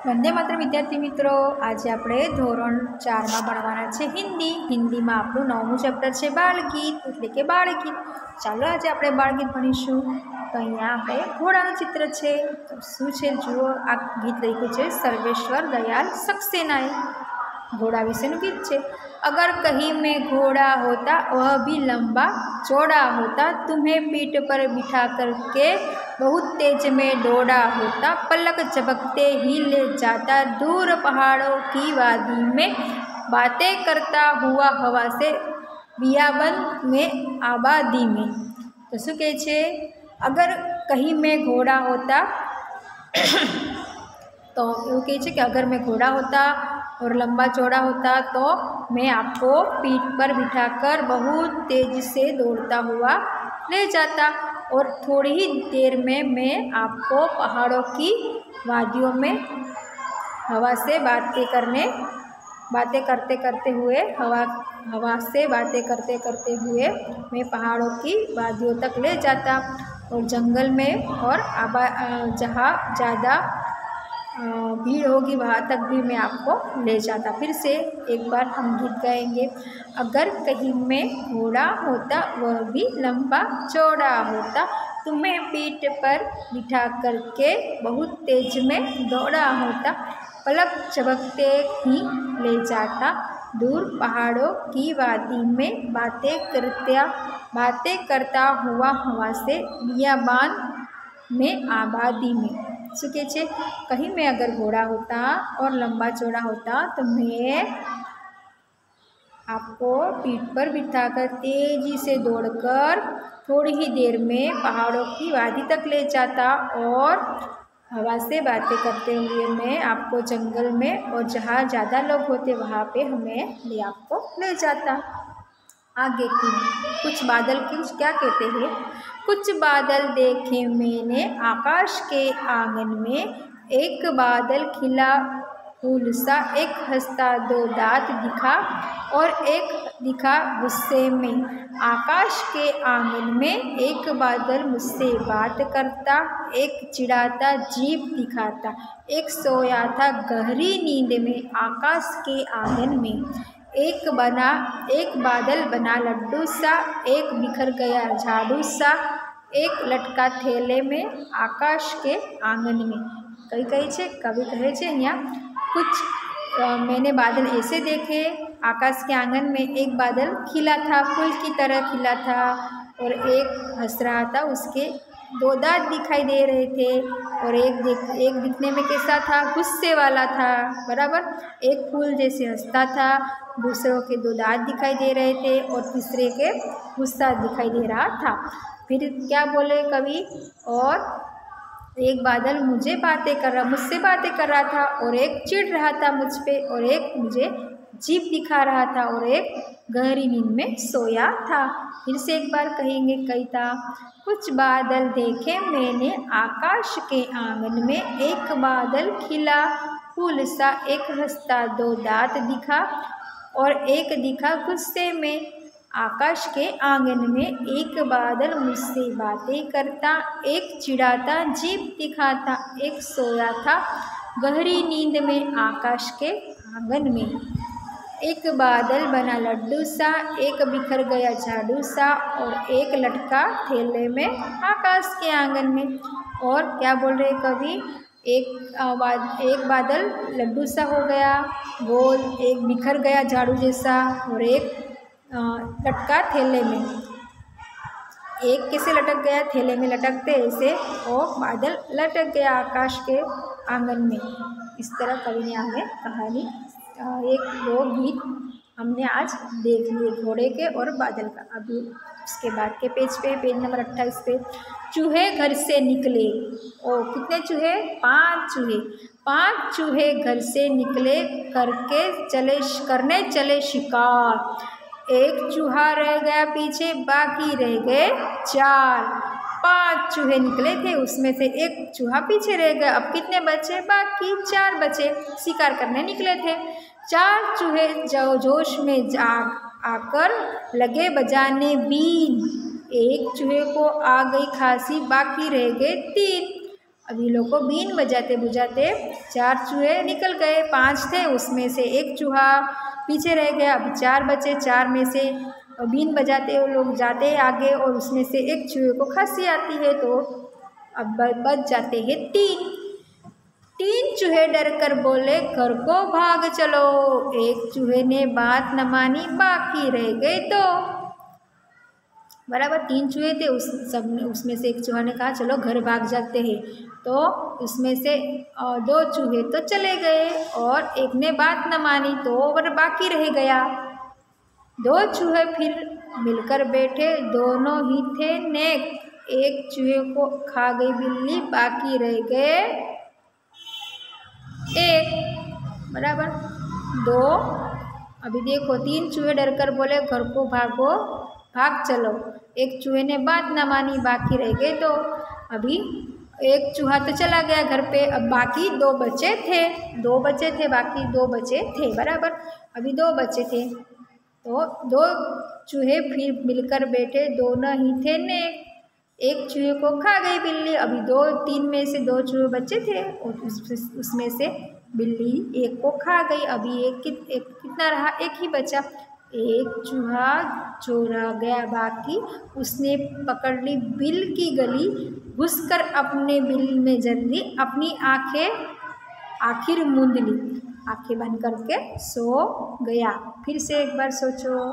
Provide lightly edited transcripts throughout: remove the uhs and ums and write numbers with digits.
वंदे मातरम विद्यार्थी मित्रों, आज આપણે ધોરણ 4 માં ભણવાના છે હિન્દીમાં આપણું 9મું ચેપ્ટર છે બાળગીત એટલે કે બાળગીત। ચાલો આજે આપણે બાળગીત ભણીશું। તો અહીંયા આપણે ઘોડાનું ચિત્ર છે। તો શું છે જુઓ, આ ગીત લખ્યું છે सर्वेश्वर दयाल सक्सेनाए। घोड़ा विषयનું गीत છે। अगर कहीं में घोड़ा होता वह भी लंबा चौड़ा होता, तुम्हें पीठ पर बिठा करके बहुत तेज में दौड़ा होता, पलक झपकते ही ले जाता दूर पहाड़ों की वादी में, बातें करता हुआ हवा से बियाबन में आबादी में। तो शू कहे छे, अगर कहीं में घोड़ा होता तो એવું કહે છે કે अगर मैं घोड़ा होता और लंबा चौड़ा होता तो मैं आपको पीठ पर बिठाकर बहुत तेज से दौड़ता हुआ ले जाता और थोड़ी ही देर में मैं आपको पहाड़ों की वादियों में हवा से बातें करते हुए हवा से बातें करते हुए मैं पहाड़ों की वादियों तक ले जाता और जंगल में और जहाँ ज़्यादा भीड़ होगी वहाँ तक भी मैं आपको ले जाता। फिर से एक बार हम गीत गाएंगे। अगर कहीं में घोड़ा होता वह भी लंबा चौड़ा होता, तुम्हें पीठ पर बिठा करके बहुत तेज में दौड़ा होता, पलक झपकते ही ले जाता दूर पहाड़ों की वादी में, बातें करता हुआ हवा से बियाबान में आबादी में। शू कहे छे, कहीं में अगर घोड़ा होता और लंबा चौड़ा होता तो मैं आपको पीठ पर बिठाकर तेजी से दौड़कर थोड़ी ही देर में पहाड़ों की वादी तक ले जाता और हवा से बातें करते हुए मैं आपको जंगल में और जहाँ ज़्यादा लोग होते वहाँ पे आपको ले जाता। आगे की कुछ बादल क्या कहते हैं, कुछ बादल देखे मैंने आकाश के आंगन में, एक बादल खिला फूल सा, एक हंसता दो दांत दिखा और एक दिखा गुस्से में। आकाश के आंगन में एक बादल मुझसे बात करता, एक चिढ़ाता जीभ दिखाता, एक सोया था गहरी नींद में आकाश के आंगन में, एक बादल बना लड्डू सा, एक बिखर गया झाड़ू सा, एक लटका थैले में आकाश के आंगन में। कई कवि कहे छे यहाँ, कुछ मैंने बादल ऐसे देखे आकाश के आंगन में, एक बादल खिला था फूल की तरह खिला था और एक हंस रहा था, उसके दो दांत दिखाई दे रहे थे और एक दिखने में कैसा था, गुस्से वाला था, बराबर। एक फूल जैसे हंसता था, दूसरों के दो दांत दिखाई दे रहे थे और तीसरे के गुस्सा दिखाई दे रहा था। फिर क्या बोले कवि, और एक बादल मुझसे बातें कर रहा था और एक चिढ़ रहा था मुझ पे और एक मुझे जीभ दिखा रहा था और एक गहरी नींद में सोया था। फिर से एक बार कहेंगे, कविता। कुछ बादल देखे मैंने आकाश के आंगन में, एक बादल खिला फूल सा, एक हंसता दो दांत दिखा और एक दिखा गुस्से में। आकाश के आंगन में एक बादल मुझसे बातें करता, एक चिढ़ाता जीभ दिखाता, एक सोया था गहरी नींद में आकाश के आंगन में, एक बादल बना लड्डू सा, एक बिखर गया झाड़ू सा और एक लटका थैले में आकाश के आंगन में। और क्या बोल रहे कवि, एक बादल लड्डू सा हो गया गोल, एक बिखर गया झाड़ू जैसा और एक लटका थैले में। एक कैसे लटक गया, थैले में लटकते ऐसे और बादल लटक गया आकाश के आंगन में। इस तरह कवि ने आगे कहानी एक लोकगीत हमने आज देख लिए घोड़े के और बादल का। अभी उसके बाद के पेज नंबर 28 पे, चूहे घर से निकले। ओ कितने चूहे, 5 चूहे घर से निकले करने चले शिकार, एक चूहा रह गया पीछे बाकी रह गए 4। 5 चूहे निकले थे, उसमें से एक चूहा पीछे रह गया, अब कितने बचे, बाकी 4 बचे। शिकार करने निकले थे 4 चूहे जोश में आकर लगे बजाने बीन, एक चूहे को आ गई खांसी बाकी रह गए 3। अभी लोग को बीन बजाते बुझाते 4 चूहे निकल गए। 5 थे, उसमें से एक चूहा पीछे रह गया। अब 4 बचे, 4 में से बीन बजाते वो लोग जाते आगे और उसमें से एक चूहे को खांसी आती है, तो अब बच जाते हैं 3 चूहे डर कर बोले घर को भाग चलो। एक चूहे ने बात न मानी, बाकी रह गए तो बराबर 3 चूहे थे, उसमें से एक चूहा ने कहा चलो घर भाग जाते हैं, तो उसमें से 2 चूहे तो चले गए और एक ने बात न मानी तो और बाकी रह गया। 2 चूहे फिर मिलकर बैठे, दोनों ही थे नेक। एक चूहे को खा गई बिल्ली, बाकी रह गए एक, बराबर 2। अभी देखो 3 चूहे डर कर बोले घर को भाग चलो। एक चूहे ने बात न मानी, बाकी रह गए 2। अभी एक चूहा तो चला गया घर पे, अब बाकी 2 बचे थे, बाकी 2 बचे थे, बराबर अभी 2 बचे थे, तो 2 चूहे फिर मिलकर बैठे, दोनों ही थे नेक। एक चूहे को खा गई बिल्ली, अभी 3 में से 2 चूहे बचे थे और उसमें से बिल्ली एक को खा गई। अभी एक कितना रहा, एक ही बचा। एक चूहा जो रह गया बाकी, उसने पकड़ ली बिल की गली, घुसकर अपने बिल में जल्दी अपनी आखिर मूंद ली, आंखें बंद करके सो गया। फिर से एक बार सोचो।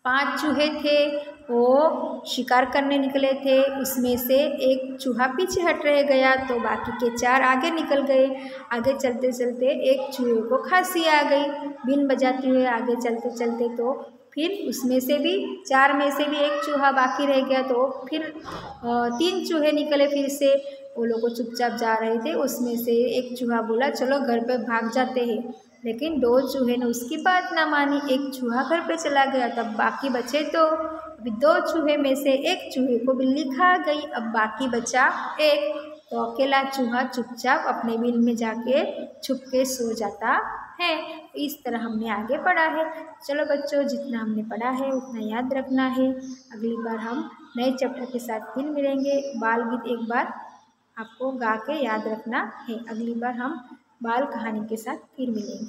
5 चूहे थे, वो शिकार करने निकले थे, उसमें से एक चूहा पीछे हट रह गया, तो बाकी के 4 आगे निकल गए। आगे चलते चलते एक चूहे को खांसी आ गई, बीन बजाते हुए आगे चलते चलते, तो फिर उसमें से भी 4 में से भी एक चूहा बाकी रह गया, तो फिर 3 चूहे निकले फिर से। वो लोग चुपचाप जा रहे थे, उसमें से एक चूहा बोला चलो घर पे भाग जाते हैं, लेकिन 2 चूहे ने उसकी बात ना मानी, एक चूहा घर पे चला गया। तब बाकी बचे तो अभी 2 चूहे में से एक चूहे को बिल्ली खा गई, अब बाकी बचा एक, तो अकेला चूहा चुपचाप अपने बिल में जाके छुप के सो जाता है। इस तरह हमने आगे पढ़ा है। चलो बच्चों, जितना हमने पढ़ा है उतना याद रखना है। अगली बार हम नए चैप्टर के साथ फिर मिलेंगे। बाल गीत एक बार आपको गा के याद रखना है। अगली बार हम बाल कहानी के साथ फिर मिलेंगे।